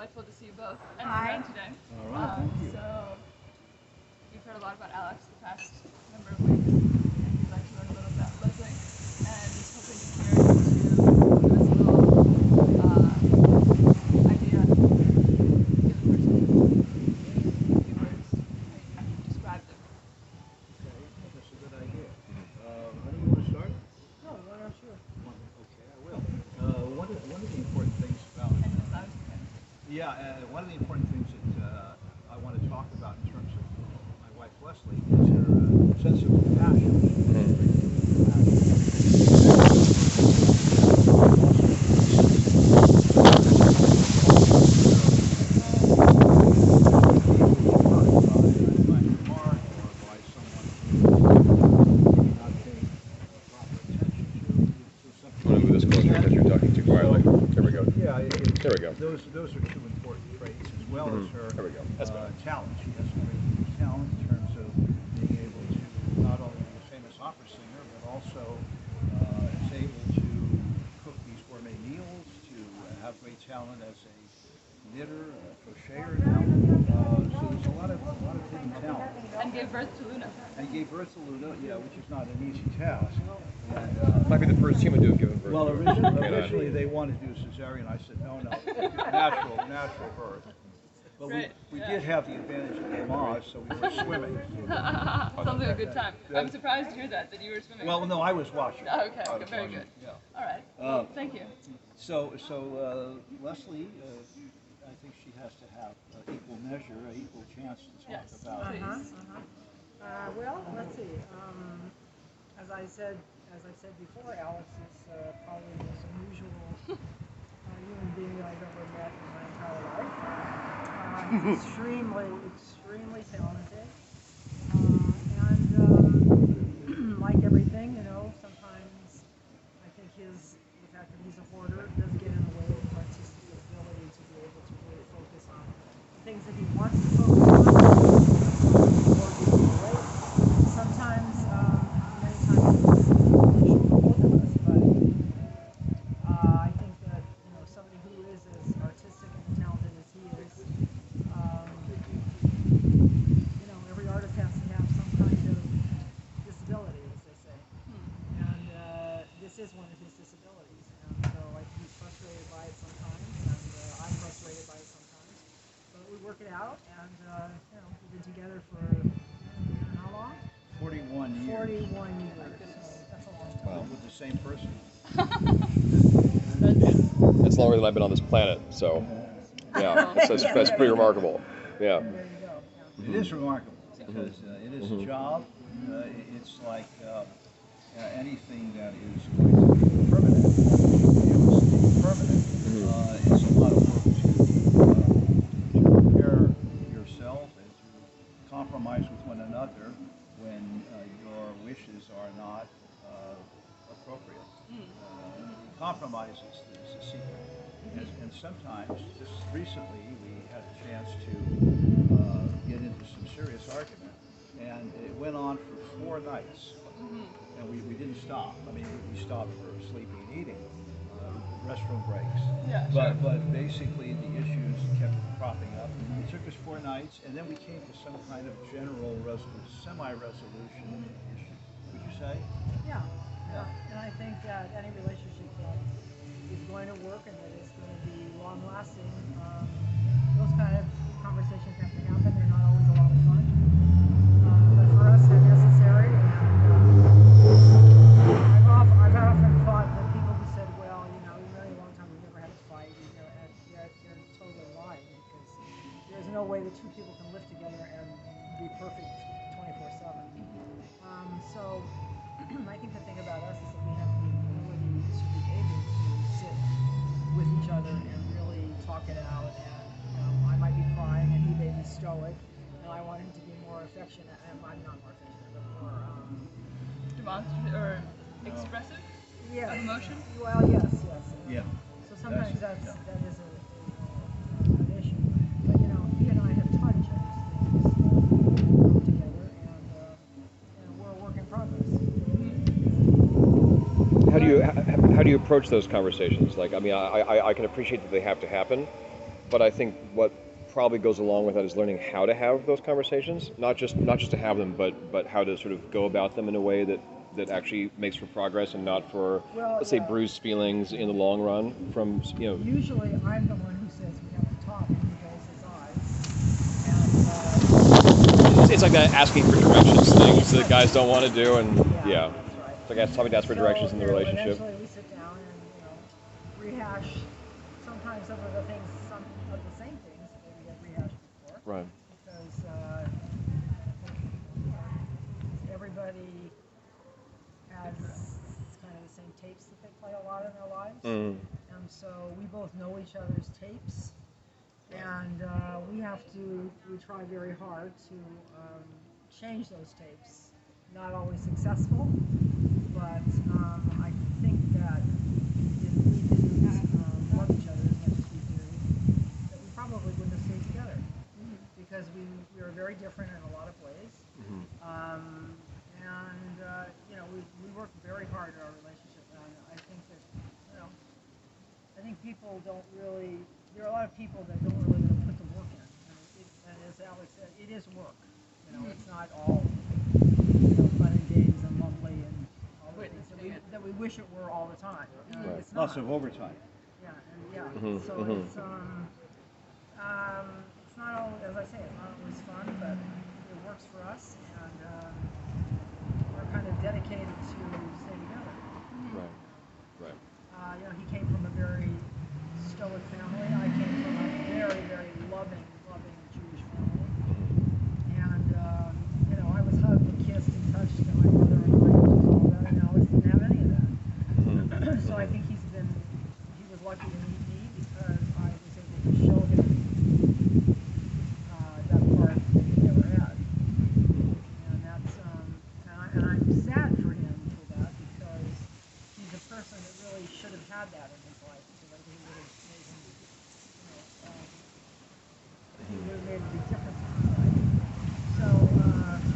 delightful to see you both and Hi. around today. All right, thank you. So, we've heard a lot about Alex the past number of weeks, and we'd like to learn a little about Leslie, and hoping to hear you to give us a little idea, give the person a few words, how you describe them. Okay, that's a good idea. How do you want to start? No, why not you? Okay, I will. One of the important things about one of the important things that I want to talk about in terms of my wife Leslie is her sense of compassion. There we go. Those are two important traits, as well as her talent. She has a great talent in terms of being able to not only be a famous opera singer, but also is able to cook these gourmet meals, to have great talent as a knitter, a crocheter now. So there's a lot of hidden talent. And gave birth to Luna. Which is not an easy task. And, might be the first human to have given birth. Well, originally they wanted to do cesarean. I said, no, natural birth. But we did have the advantage of the Mars, so we were swimming. Sounds like a good time. I'm surprised to hear that you were swimming. Well, no, I was watching. Oh, okay, very good. Yeah. All right. Well, thank you. So Leslie, I think she has to have equal measure, equal chance to talk about. Please. Well, let's see. As I've said before, Alex is probably the most unusual human being that I've ever met in my entire life. He's extremely talented, and like everything, sometimes I think the fact that he's a hoarder does get in the way of his artistic ability to be able to really focus on the things that he wants to focus on. Sometimes, many times, it's an issue for both of us, but I think that, somebody who is as artistic and talented as he is, every artist has to have some kind of disability, as they say. And this is one of his disabilities. And so he's frustrated by it sometimes, and I'm frustrated by it sometimes. But we work it out, and we've been together for how long? 41 years. 41 years. So that's a long time. Well, with the same person. It's longer than I've been on this planet, so yeah, that's pretty remarkable. Yeah. There you go. Yeah. It is remarkable because it is a job. It's like anything that is going to be permanent. It's a lot of work to prepare yourself and to compromise with one another when your wishes are not appropriate. Compromise is the secret. And sometimes, just recently, we had a chance to get into some serious argument, and it went on for 4 nights. And we didn't stop. I mean, we stopped for sleeping and eating, restroom breaks. Yeah, but basically, the issues kept cropping up. It took us 4 nights, and then we came to some kind of general semi-resolution issue. Would you say? Yeah. And I think that any relationship that is going to work and that is going to be long-lasting, those kind of conversations have to happen. They're not always a lot of fun, but for us, they're necessary. And I've often thought that people who said, "Well, we've been married a long time, we've never had a fight," they're totally lying, because there's no way that two people can live together and be perfect 24/7. So I think the thing about us is that we have the ability to be able to sit with each other and really talk it out. And I might be crying and he may be stoic, and I want him to be more affectionate, and I'm not more affectionate, but more Demonstrative or expressive? yes. Of emotion? Well, yes. Yeah. So sometimes that is an issue. But he and I have taught each other things together, and we're a work in progress. How do you approach those conversations? Like, I mean, I can appreciate that they have to happen, but I think what probably goes along with that is learning how to have those conversations, not just to have them, but how to sort of go about them in a way that actually makes for progress and not for, Well, let's say, yeah. bruised feelings in the long run from, you know. Usually, I'm the one who says we have to talk, and he rolls his eyes. And It's like that asking for directions things that guys don't want to do, and yeah. that's right. It's like somebody to ask for directions in the relationship. Eventually, we sit down and rehash. Sometimes over the things, some of the same things that we have rehashed before. Right. Because everybody has kind of the same tapes that they play a lot in their lives. Mm. And so we both know each other's tapes, and we try very hard to change those tapes. Not always successful, but I think that if we didn't love each other as much as we do, that we probably wouldn't have stayed together, because we are very different in a lot of ways. We work very hard at our relationship, and I think that, I think people don't really, there are a lot of people that don't really put the work in. And as Alex said, it is work. It's not all fun and games and lovely and all the things that we wish it were all the time. Right. It's not. Lots of overtime. It's not all, as I say, it's not always fun, but it works for us, and we're kind of dedicated to stay together. Right. He came from a very stoic family. I came from a very, very loving Jewish family. And, I was hugged and kissed and touched, and my mother and my uncles and all that, and Alex didn't have any of that. So I think he was lucky to meet me, because I was able to show him that part that he never had. And that's, and I'm sad for him for that, because he's a person that really should have had that in his life, because I think it would have made him, he would have made a big difference in his life. So,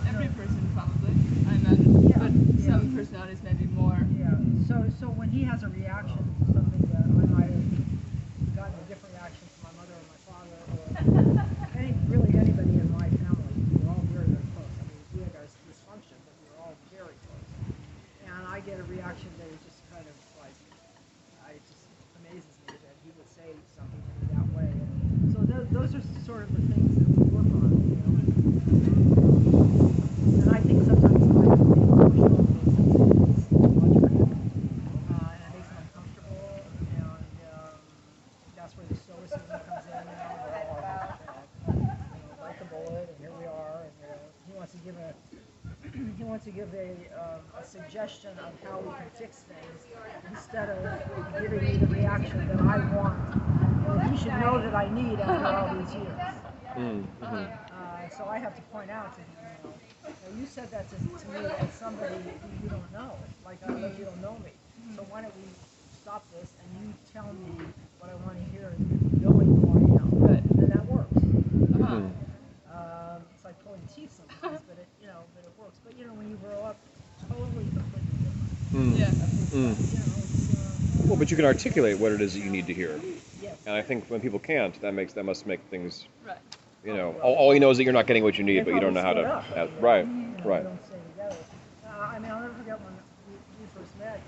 Every person probably, I imagine, but some personalities maybe more. Yeah. So when he has a reaction to something that I might have gotten a different reaction from my mother or my father, or really anybody in my family, we were all very, very close. I mean, we had our dysfunction, but we were all very close. And I get a reaction that is just kind of like, it just amazes me that he would say something to me that way. And so those are sort of the things that we work on, And I think sometimes my emotional is too much for him, and it makes him uncomfortable. And that's where the stoicism comes in. Bite the bullet, and here we are. And he wants to give a suggestion of how we can fix things, instead of giving me the reaction that I want, or he should know that I need after all these years. So I have to point out to him, you said that to me as somebody who you don't know, like I know you don't know me. So why don't we stop this and you tell me what I want to hear, knowing who I am. Right. And that works. It's like pulling teeth sometimes, but it works. But when you grow up, totally completely different. Yeah. Well, but you can articulate what it is that you need to hear. Yes. And I think when people can't, that must make things. Right. All you know is that you're not getting what you need, but you don't know how to. Right. We don't stay together. I'll never forget when we first met.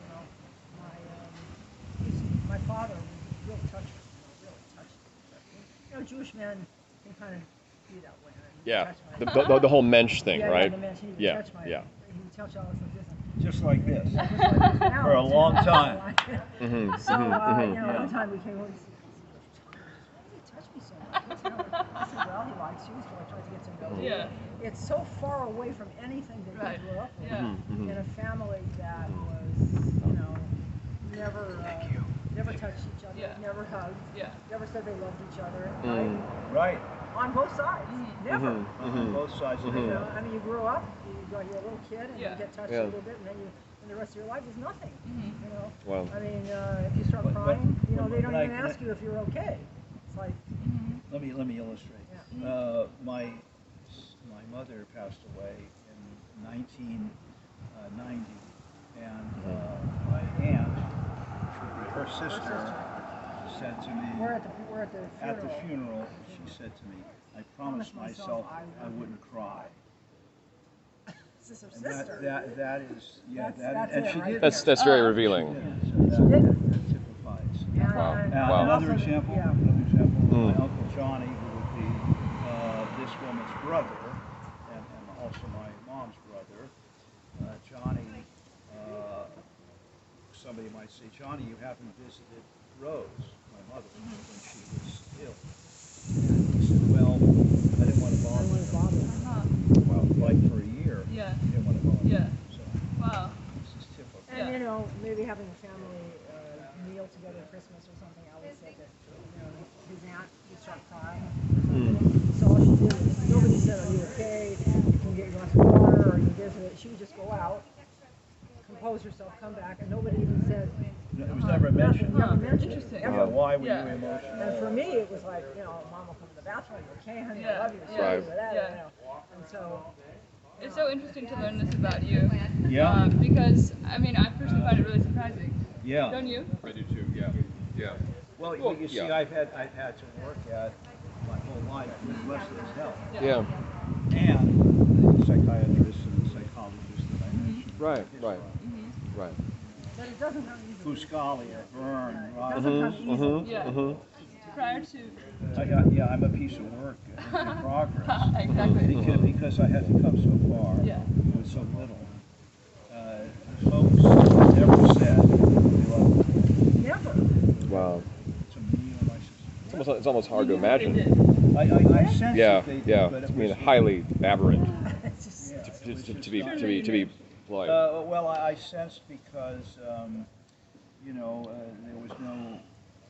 My father was real touchy. Jewish men can kind of be that way. Yeah. The whole mensch thing, right? The mensch. He would Yeah. touch Yeah. He would touch Alex like this. Just like this. Just like this. For a long time. So, one time we came over, he said, why does he touch me so much? I said, well, he likes you, so I tried to get to know you. Yeah. It's so far away from anything that Right. we grew up with. Yeah. In a family that was, never touched each other, never hugged, never said they loved each other. Right. On both sides. Never. On both sides of the I mean, you grew up, you're a little kid, and you get touched a little bit, and then the rest of your life is nothing. Wow. I mean, if you start crying, they don't even ask you if you're okay. It's like. Let me illustrate. Yeah. My mother passed away in 1990, and my aunt, which would be her sister, said to me, We're at the funeral. at the funeral, she said to me, I promised myself I wouldn't cry. This is her And sister. that is, yeah, That's and it, she right did. That's very revealing. Yeah, so She did. that typifies. Wow. Now, Wow. another example, Yeah. my Uncle Johnny, who would be this woman's brother, and also my mom's brother. Johnny, somebody might say, Johnny, you haven't visited Rose, my mother, when she was ill. And he said, well, I didn't want to I don't want to bother her. bother. Well, like for a year, Yeah. he didn't want to bother Yeah. her. So Wow. this is typical. And Yeah. you know, maybe having a family meal together at Christmas or something. Alex said that his aunt would start crying. So all she did was, nobody said, "Are you okay? You can get you want some water, or you this or that." She would just go out, compose herself, come back, and nobody even said. It was never mentioned. Never mentioned. Interesting. Yeah, why were Yeah. you emotional? And for me, it was like, Mom will come to the bathroom. You okay, honey? I Yeah. love you. Yeah. Sorry Right. for that. Yeah. And so. It's so interesting to learn this about you. Yeah. Because, I mean, I personally find it really surprising. Yeah. Don't you? I do too. Yeah. Yeah. Well, you see, yeah. I've had to work at my whole life with Leslie's help, Yeah. and the psychiatrist and the psychologist that I mentioned. Right. his Right. firm. Right. But it doesn't come easily. Fuscali, Byrne, It Ross. doesn't come easily. Yeah. Prior to. I'm a piece of work in progress. Exactly. Because I had to come so far Yeah. with so little. Folks never said they loved me Never. Wow. to me or my sister. It's almost hard to imagine. I sense Yeah. that they did, Yeah. but I it mean, was highly aberrant. It's just. yeah, it was just To be not- polite. Well, I sensed because, there was no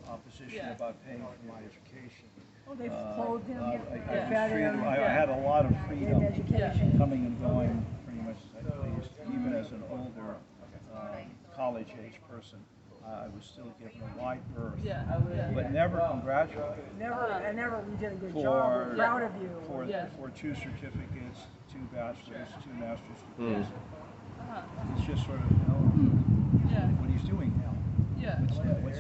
opposition Yeah. about paying for my education. Oh, they've clothed him. I Yeah. was freedom. I had a lot of freedom In education. coming and going pretty much as I pleased. Even as an older college-age person, I was still given a wide berth, Yeah. Yeah. but never congratulated. Never, we did a good job. We're proud of you. For 2 certificates, 2 bachelor's, 2 master's degrees. Uh-huh. It's just sort of, Yeah. what he's doing now. Yeah. What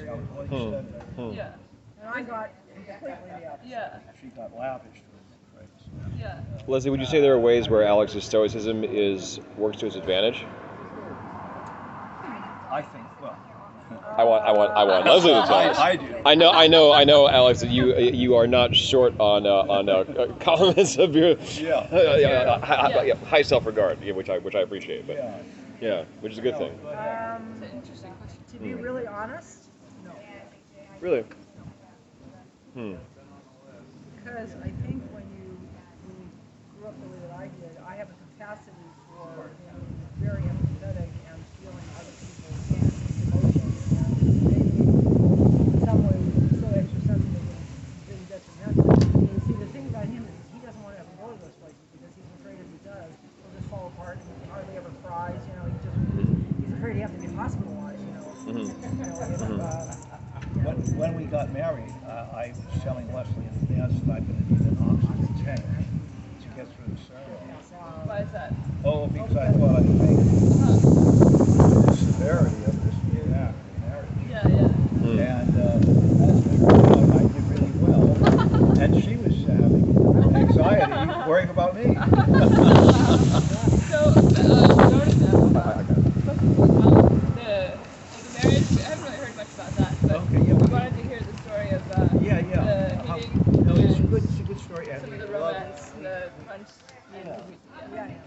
he said. Yeah. And I got completely the opposite. Yeah. She got lavished with praise. Yeah. Leslie, would you say there are ways where Alex's stoicism works to his advantage? I think, well, I want Leslie to tell us. I do. I know, Alex, that you are not short on compliments of your high self-regard, which I appreciate. But yeah, which is a good thing. It's an interesting question. To be really honest, no. Really. Because I think when you grew up the way that I did, I have a capacity for being very empathetic and feeling other people's emotions, and maybe in some ways so extra sensitive and really detrimental. And see, the thing about him is he doesn't want to ever go to those places because he's afraid if he does, he'll just fall apart and he hardly ever cries. He's afraid he has to get hospitalized. When we got married, I was telling Leslie in advance that I'm going to need an oxygen tank to get through the ceremony. Why is that? Oh, because I thought I could make the severity of this new act of marriage. Yeah. Yeah. And as it turned out, I did really well. And she was having anxiety, worrying about me. So, regarding that, the marriage, I haven't really heard much about that, but Okay, yeah. we wanted to hear the story of the meeting, No, it's a good story. And some of we the love romance, it. the punch.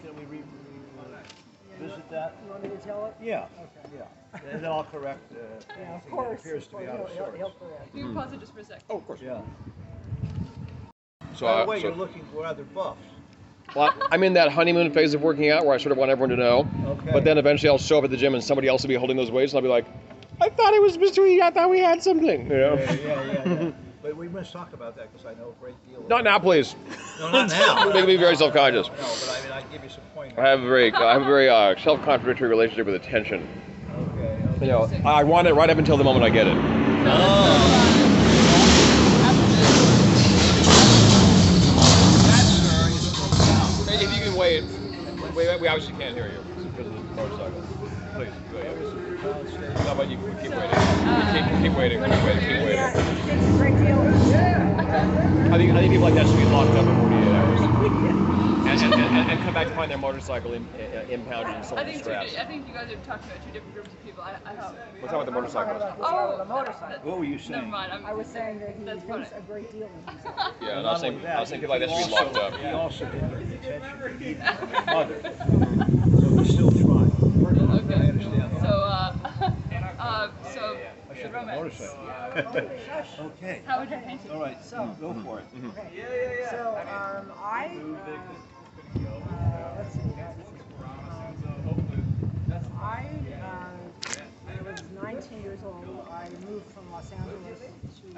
Can we revisit that? You want me to tell it? Yeah. Okay. Yeah. And then I'll correct Yeah, of anything that course. appears to be out of He'll sorts. correct. You can pause it just for a sec. Oh, of course. Yeah. So, By the way, you're looking rather buff. well, I'm in that honeymoon phase of working out where I sort of want everyone to know. Okay. But then eventually I'll show up at the gym and somebody else will be holding those weights and I'll be like, I thought it was between. I thought we had something. Yeah. But we must talk about that because I know a great deal. Not now, please. No, not now. Making me very self-conscious. No, but I mean, I give you some pointers. I have a very self-contradictory relationship with attention. Okay. I want it right up until the moment I get it. If you can wait, we obviously can't hear you because of the motorcycle. Please, go ahead. No, but you keep waiting. Keep waiting. people like that should be locked up for 48 hours. And come back to find their motorcycle impounded and sold I in think scraps. I think you guys are talking about two different groups of people. I thought. We're talking about the motorcyclists. The motorcycle. What were you saying? Never mind. I was saying that he That's thinks funny. a great deal of himself. Yeah, and Not I was saying people like that should be locked up. He also didn't get the attention he needed from his mother. So he still tried. Okay. I understand. So I should have a romance. motorcycle. Okay. How would you paint it? All right, go for it. Okay. So let's see. When I was 19 years old, I moved from Los Angeles to being a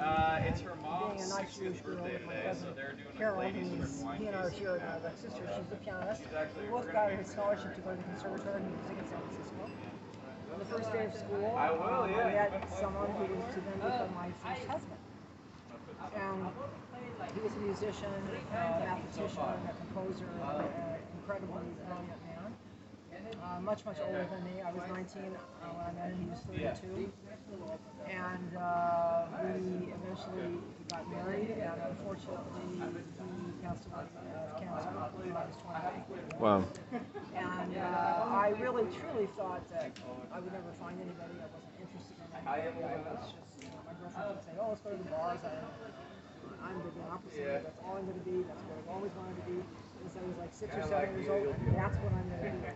nice Jewish girl with my cousin Carol, he and I are sharing my sister. She's a pianist. We both got a scholarship to go to the Conservatory of Music in San Francisco. On the first day of school, I met someone who was to then become my first husband. And he was a musician, a mathematician, a composer, an incredibly brilliant man. Much older than me. I was 19 when I met him. He was 32. And we eventually got married, and unfortunately he passed away of cancer when I was 20. Wow. And I really truly thought that I would never find anybody. I wasn't interested in anybody. I was just, my girlfriend would say, oh, let's go to the bars. I'm going to be an opera singer. That's all I'm going to be. That's what I've always wanted to be. Since I was like 6 or 7 years old, and that's what I'm going to do.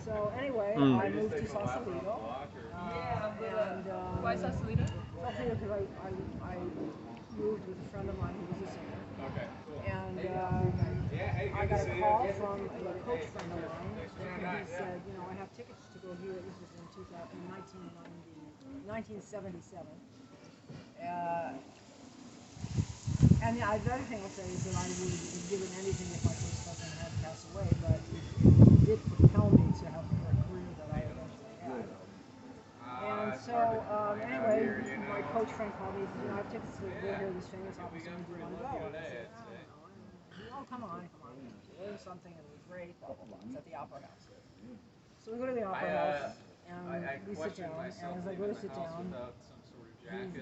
So anyway, I moved to Sausalito. Why Sausalito? Sausalito because I moved with a friend of mine who was a singer. And I got a call from a coach friend of mine, and he said, you know, I have tickets to go here. This was in 1977. And the other thing I'll say is that I would have given anything if my first husband had passed away, but it did propel me to have the career that I eventually had. And so, anyway, my coach friend called me and said, you know, I have tickets to go hear this famous opera singer. Do you want to go? And I said, I don't know. Oh, come on. Learn something, and it was great, blah, blah, blah. It's at the Opera House. So we go to the Opera House, and we sit down, and as I go to sit down,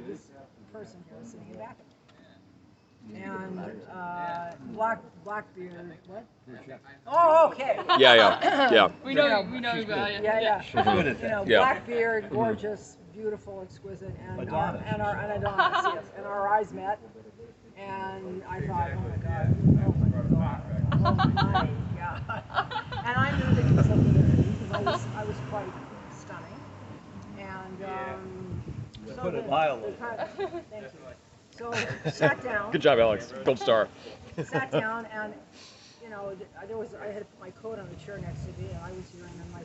this person here is sitting in the back of me. And Blackbeard, what? Oh, okay. Yeah. We know you got it. Yeah. Good at You know, that. Yeah. Blackbeard, gorgeous, beautiful, exquisite, and Adonis. our Adonis, yes. And our eyes met, and I thought, oh my God, oh my God. And I knew that he was looking at me because I was quite stunning. And so Put it mildly. thank you. So sat down. Good job, Alex. Gold star. Sat down, and you know, I had my coat on the chair next to me, and I was here, and then my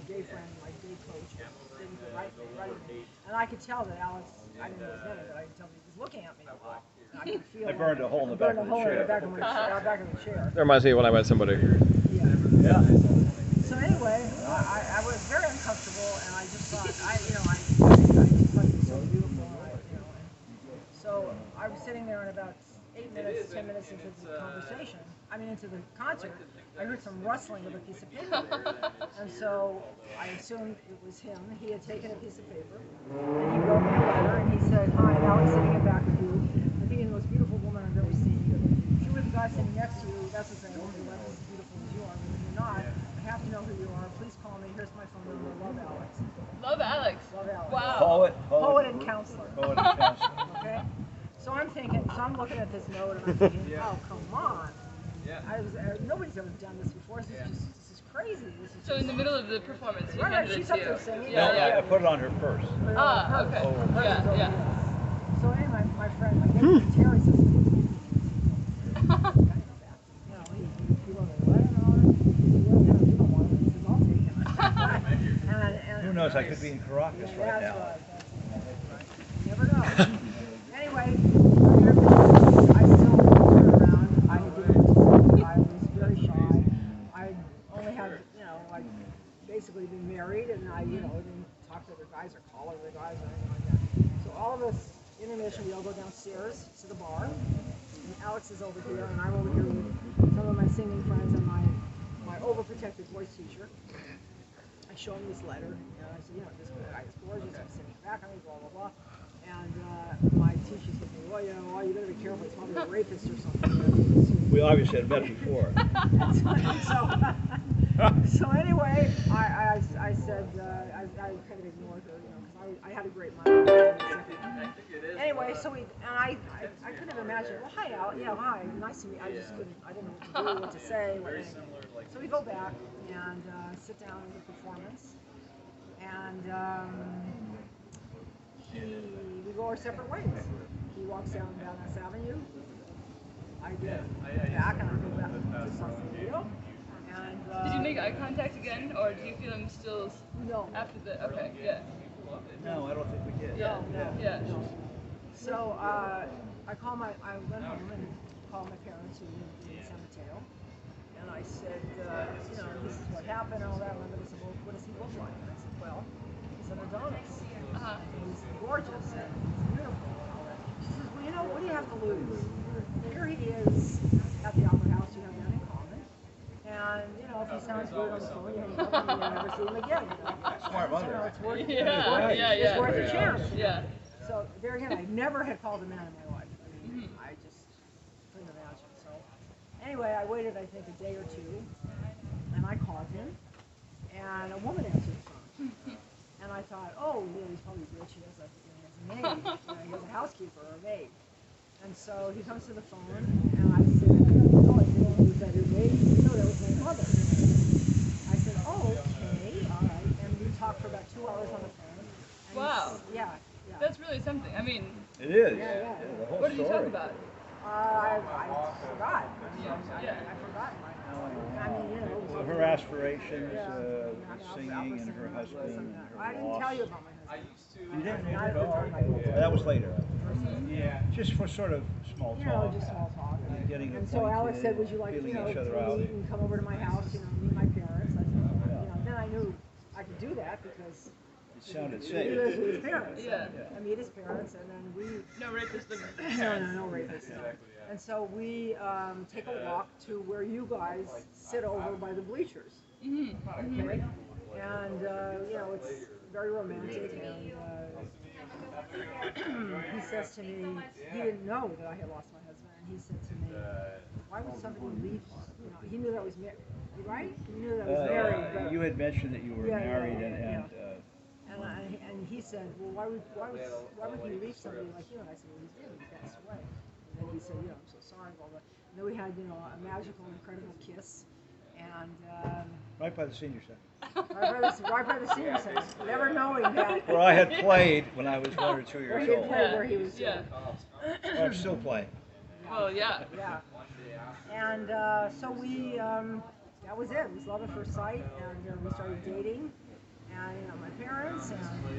gay friend, my gay coach, didn't go right at me, and I could tell that Alex, I didn't know it was him, but I could tell that he was looking at me a lot. And I could feel I burned a hole in the back of the chair. back of the chair. That reminds me of when I met somebody. Yeah. So anyway, I was very uncomfortable, and I just thought, I just thought it was so beautiful, so I was sitting there, and about 10 minutes into the conversation, into the concert, I heard some rustling of a piece of paper. And so I assumed it was him. He had taken a piece of paper, and he wrote me a letter, and he said, hi, Alex sitting in back of you. You're being the most beautiful woman I've ever seen. If you were the guy sitting next to you, that's the thing, I won't be as beautiful as you are, but if you're not, I have to know who you are. Please call me. Here's my phone number. Love, Alex. Love Alex. Love, Alex. Wow. Poet and counselor. Poet and counselor. Okay? So I'm looking at this note, and I'm thinking, oh, come on. Nobody's ever done this before. This is crazy. So in the middle of the performance, you Right, handed it she's to up you. there singing. No, I put it on her purse. Ah, okay. Yeah. So anyway, my friend, my neighbor Terry says, he wrote a letter on it. You don't want it. He says, I'll take it. Who knows? I could be in Caracas right now. Right. Never know. Anyway, I still turned around. I was very shy. I only had, basically been married, and I, didn't talk to other guys or call other guys or anything like that. So all of us, intermission, we all go downstairs to the bar, and Alex is over here, and I'm over here with some of my singing friends and my overprotected voice teacher. I show him this letter, and I said, this guy is gorgeous. I'm sitting back on me, blah, blah, blah. And my teacher said, well, well, you know, you better be careful. He's probably a rapist or something. We obviously had met before. So anyway, I said, I kind of ignored her, you know, because I had a great mother. Anyway, so I couldn't imagine, well, hi, Al, yeah, hi, nice to meet you. I just couldn't, I didn't know what to do, what to say. So we go back and sit down in the performance, and we go our separate ways. He walks down Mass Avenue. I get back and I go back to Sausalito. And, did you make eye contact again, or do you feel him still no. after the? Okay, yeah. No, I don't think we did. Yeah, yeah. No. So I went home and called my parents who lived in San Mateo, and I said, you know, this is what happened, and all that. And they said, well, what does he look like? And I said, well, he's an Adonis. He's gorgeous and he's beautiful and all that. She says, well, you know, what do you have to lose? Here he is at the Opera House. You have that in common. And, you know, if he sounds weird on the phone, you hang up and you'll never see him again. You know? Smart mother. You know, it's worth, Yeah. it's worth a chance. Yeah. So there again, I never had called a man in my life. I mean, I just couldn't imagine. So anyway, I waited, I think, a day or two, and I called him, and a woman answered the phone. And I thought, oh, yeah, he's probably rich. He has a maid. He has a housekeeper or a maid. And so he comes to the phone, and I said, oh, I didn't know that your maid. No, that was my mother. I said, oh, okay, all right. And we talked for about 2 hours on the phone. And Wow. Yeah. That's really something. I mean, It is. Yeah. The whole what did you talk story. about? I forgot. I forgot right now. I mean, you know. Well, her aspirations, I'll singing, and sing her about husband, this and that. her I didn't loss. tell you about my husband. You didn't? Not at the time I told you. That was later. Just for sort of small You know, talk. just small talk. Getting And so Alex acquainted, said, would you like, feeling you know, each to other out. meet and come over to my house, you know, meet my parents. I said, you know, then I knew I could do that because It sounded he safe. lives with his parents. Yeah. I meet his parents, and then we No rapist living. No rapists. And so we take a walk to where you guys sit over by the bleachers. Okay? And, you know, it's very romantic. And he says to me, he didn't know that I had lost my husband. And he said to me, why would somebody leave? You know, he knew that I was married. Right? He knew that I was married. But You had mentioned that you were married, and he said, well, why would he leave somebody like you? And I said, well, he's dead. He passed away. And then he said, you know, I'm so sorry. Blah, blah. And then we had, you know, a magical, incredible kiss. And right by the senior center. right by the senior center, never knowing that. Where I had played when I was 1 or 2 Where years he had old. played, where he was. Yeah. I'm still playing. Well, yeah. Yeah. And so we, that was it. It was love at first sight, and we started dating. And you know, my parents, and we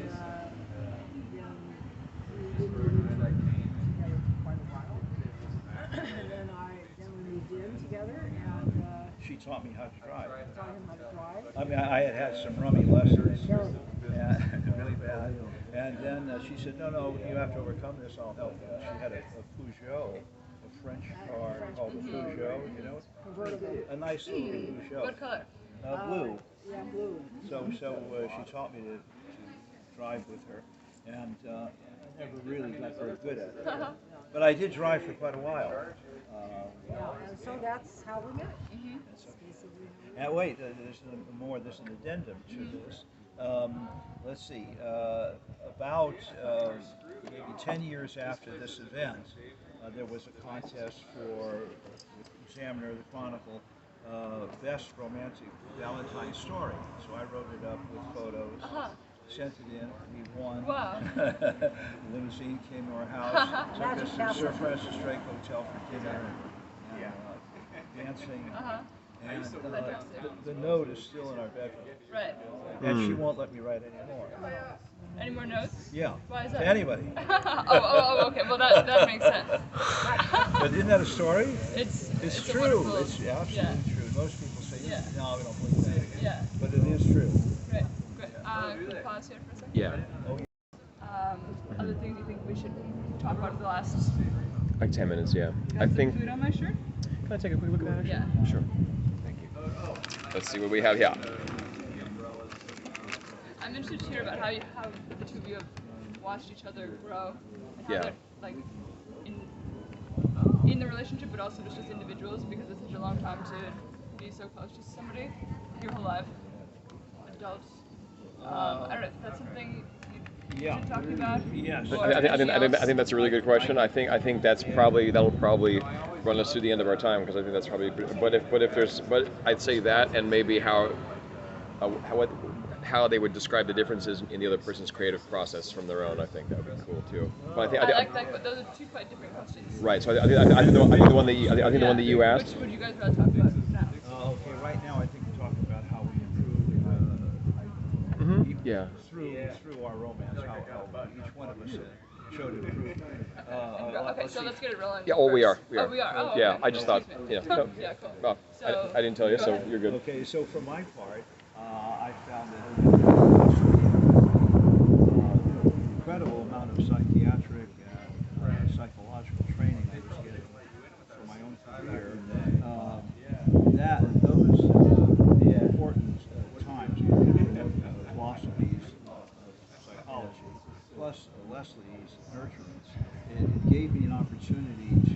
didn't live together for quite a while. And then we moved in together, and She taught me how to drive. taught him how to drive. I mean, I had some rummy lessons. Terrible. Yeah, really bad. And then she said, no, you have to overcome this, I'll help you. She had a Peugeot, a French car called a Peugeot, you know? Convertible. A nice little Peugeot. What color? Blue. Yeah, blue. So she taught me to drive with her, and I never really got very good at it. But I did drive for quite a while. And so that's how we met. That's okay. And wait, there's an addendum to this. Let's see, about maybe 10 years after this event, there was a contest for the Examiner, the Chronicle, best romantic Valentine story. So I wrote it up with photos, sent it in, we won. Wow. Limousine came to our house, took us to Sir Francis Drake Hotel for dinner, and dancing. And the note is still in our bedroom. Right. And she won't let me write anymore. Any more notes? Yeah. Why is that? To anybody. oh, okay. Well, that makes sense. But isn't that a story? It's true. wonderful- It's absolutely true. Most people say, Yeah. no, we don't believe that. Yeah. But it is true. Great. Great. Can we pause here for a second? Yeah. Other things you think we should talk about for the last? Like 10 minutes, yeah. Got I some think. food on my shirt. Can I take a quick look at that? Actually? Yeah. Sure. Thank you. Let's see what we have here. I'm interested to hear about how the two of you have watched each other grow and how Yeah. they're like in the relationship, but also just as individuals, because it's such a long time to be so close to somebody your whole life. Adults. I don't know. Is that something you should talk about? Yes. I think that's a really good question. I think that'll probably run us through the end of our time, because I think that's probably. But I'd say that, and maybe how they would describe the differences in the other person's creative process from their own. I think that would be cool too. But I like that, but those are two quite different questions. Right. So I think the one that you asked. Which would you guys rather talk about now? Okay, right now I think we're talking about how we improve Yeah. through our romance, how each one of us showed improvement. Okay, so let's get it rolling. Yeah. Oh, we are. Oh, we are. Oh, okay. Yeah. I just thought. Yeah. No, Yeah, cool. well, So, I didn't tell you, go so ahead. you're good. Okay, so for my part, I found that incredible amount of psychiatric and psychological training I was getting for my own career. Those important times philosophies of psychology, plus Leslie's nurturance, it gave me an opportunity